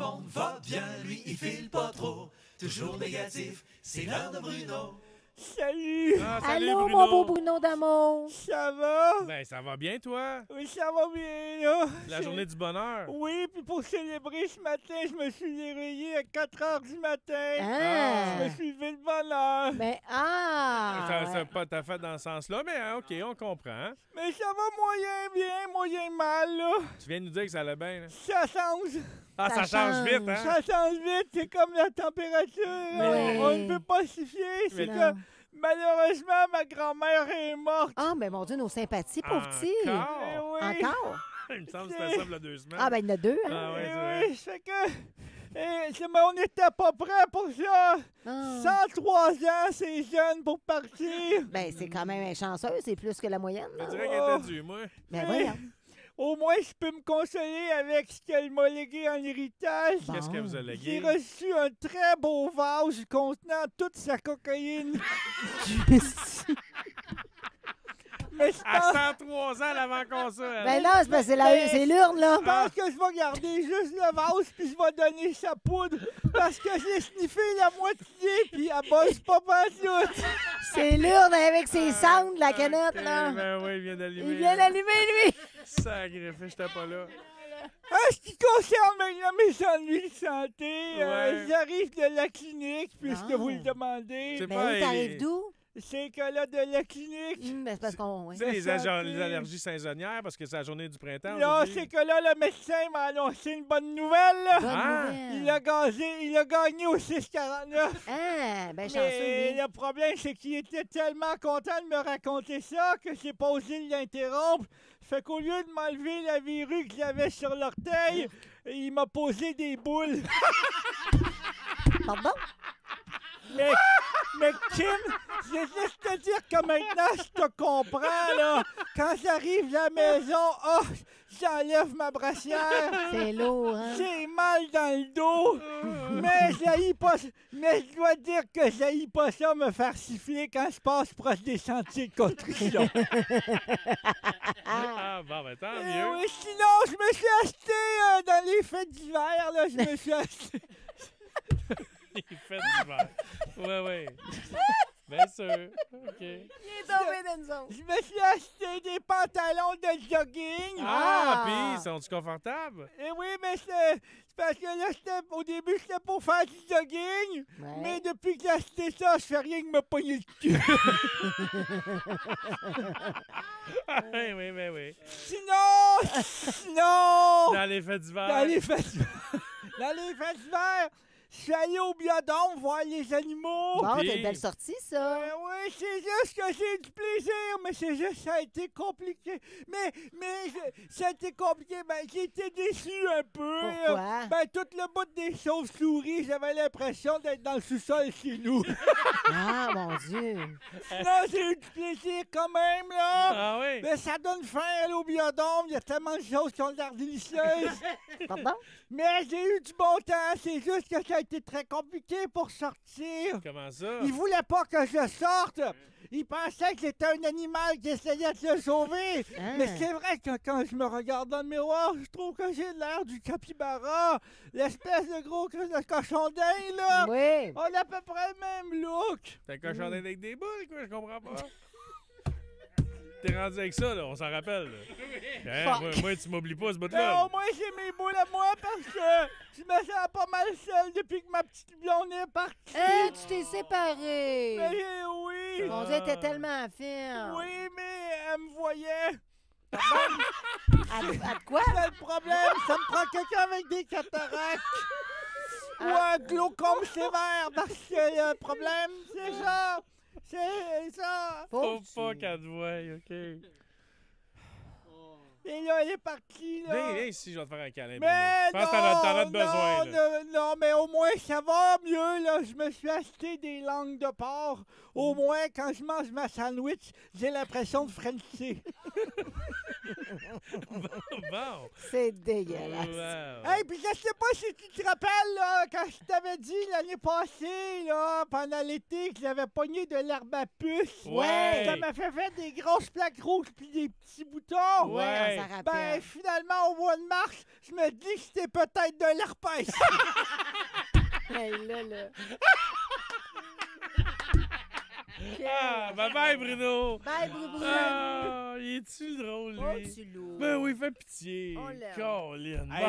monde va bien, lui il file pas trop. Toujours négatif, c'est l'heure de Bruno. Salut! Salut, Allô, Bruno. mon beau Bruno d'amour! Ça va? Ben, ça va bien, toi? Oui, ça va bien, là. La journée du bonheur? Oui, puis pour célébrer ce matin, je me suis réveillé à 4 heures du matin. Ah! Je me suis levé de bonne heure. Mais, ah! Ça pas ta fait dans ce sens-là, mais OK, on comprend. Hein? Mais ça va moyen bien, moyen mal, là. Tu viens de nous dire que ça allait bien, là. Ça change. Ah, ça change vite, hein? Ça change vite, c'est comme la température. Oui. On ne peut pas s'y fier. C'est Non. que, malheureusement, ma grand-mère est morte. Ah, mais mon Dieu, nos sympathies, pauvre petit! Eh Encore? oui. Encore? Il me semble que c'était ça il y a 2 semaines. Ah, ben, il y en a deux, hein? Ah, ouais, Eh c'est vrai. oui, ça fait que... mais on n'était pas prêts pour ça. Ah. 103 ans, c'est jeune pour partir. Ben, c'est quand même un chanceux, c'est plus que la moyenne. Je là. dirais qu'elle était due, moi. Ben, voyons. Au moins, je peux me consoler avec ce qu'elle m'a légué en héritage. Bon. Qu'est-ce qu'elle vous a J'ai légué? reçu un très beau vase contenant toute sa cocaïne. Mais je À pense, 103 ans, elle avait encore ça. elle. Ben non, c'est parce que c'est l'urne, là. je pense que je vais garder juste le vase puis je vais donner sa poudre parce que j'ai sniffé la moitié puis elle bosse pas pantoute. C'est l'urne avec ses cendres, la canette, Ok, là. Ben oui, il vient d'allumer. Il vient d'allumer, lui. Sacrifice, j'étais pas là. En ce qui concerne maintenant mes ennuis de santé, Ouais. j'arrive de la clinique puisque Ah. vous le demandez. C'est Ben pas oui, t'arrives d'où? C'est que là, de la clinique. Ben, c'est parce qu'on... oui. Tu sais, les, santé. les allergies saisonnières, parce que c'est la journée du printemps. Là, aujourd'hui. c'est que là, le médecin m'a annoncé une bonne nouvelle. Là. Bonne Ah. Il nouvelle. a gagné au 6,49. Ah, ben, chanceux, Mais lui. le problème, c'est qu'il était tellement content de me raconter ça que j'ai pas osé l'interrompre. Fait qu'au lieu de m'enlever la verrue que j'avais sur l'orteil, il m'a posé des boules. Pardon? Mais Kim, je vais juste te dire que maintenant, je te comprends, là. Quand j'arrive à la maison, oh, j'enlève ma brassière. C'est lourd, hein? J'ai mal dans le dos. Mais j'haïs pas... Mais je dois dire que j'haïs pas ça me faire siffler quand je passe proche des sentiers de construction. Ah, bon, ben tant Eh mieux. oui, sinon, je me suis acheté dans les fêtes d'hiver, là, je me suis acheté... Les fêtes d'hiver. Ouais, ouais. Bien sûr. OK. Il est tombé dans une zone. Je me suis acheté des pantalons de jogging. Ah, puis, sont-ils confortables? Eh oui, mais c'est parce que là, au début, c'était pour faire du jogging. Ouais. Mais depuis que j'ai acheté ça, je fais rien que me pogner le cul. Oui, oui, oui, oui. Sinon, Dans les fêtes d'hiver. dans les fêtes dans les fêtes d'hiver, je suis allé au biodôme voir les animaux. Bon, Puis- t'as une belle sortie, ça. Oui, c'est juste que j'ai du plaisir, mais c'est juste ça a été compliqué. Ça a été compliqué, ben j'ai été déçu un peu. Pourquoi? Ben tout le bout des chauves-souris, j'avais l'impression d'être dans le sous-sol chez nous. Ah, mon Dieu. Non, j'ai eu du plaisir quand même, là. Ah oui? Mais ça donne faim aller au biodôme, il y a tellement de choses qui ont l'air délicieuses. Pardon? Mais j'ai eu du bon temps, c'est juste que ça a été très compliqué pour sortir. Comment ça? Il voulait pas que je sorte. Il pensait que j'étais un animal qui essayait de se sauver. Ah. Mais c'est vrai que quand je me regarde dans le miroir, je trouve que j'ai l'air du capybara. L'espèce de gros de cochon d'Inde, là. Oui. On a à peu près le même look. T'as un cochon d'Inde avec des boules, quoi? Je comprends pas. T'es rendu avec ça, là, on s'en rappelle. Là. Hein, moi, tu m'oublies pas ce Mais bout-là. au moins, j'ai mes boules à moi parce que je me sens pas mal seul depuis que ma petite blonde est partie. Hein, tu t'es séparé. Mais oui. Mon Dieu, elle était tellement fine. Oui, mais elle me voyait. À de quoi? C'est le problème, ça me prend quelqu'un avec des cataractes. Ou un glaucome sévère, parce que le problème, c'est ça. C'est ça. Faut pas qu'elle te voie, OK. Et là, elle est partie, là. Viens ici, je vais te faire un câlin. Mais Bruno. Je pense que t'en as besoin, là. non, mais au moins, Ouais, ça va mieux, là. Je me suis acheté des langues de porc. Au moins, quand je mange ma sandwich, j'ai l'impression de frencher. Bon. C'est dégueulasse. Wow. Hey, puis je sais pas si tu te rappelles, là, quand je t'avais dit l'année passée, là, pendant l'été, que j'avais pogné de l'herbe à puce. Ouais. Ça m'a fait faire des grosses plaques rouges puis des petits boutons. Ouais. On s'en rappelle. Ben, finalement, au mois de mars, je me dis que c'était peut-être de l'herpès. Hey, là. Ah, bye Bruno. Bye, Bruno. Ah, il est-tu drôle, Oh, lui? tu lourd. Ben oui, fais pitié. On l'aime. Colin. Hey,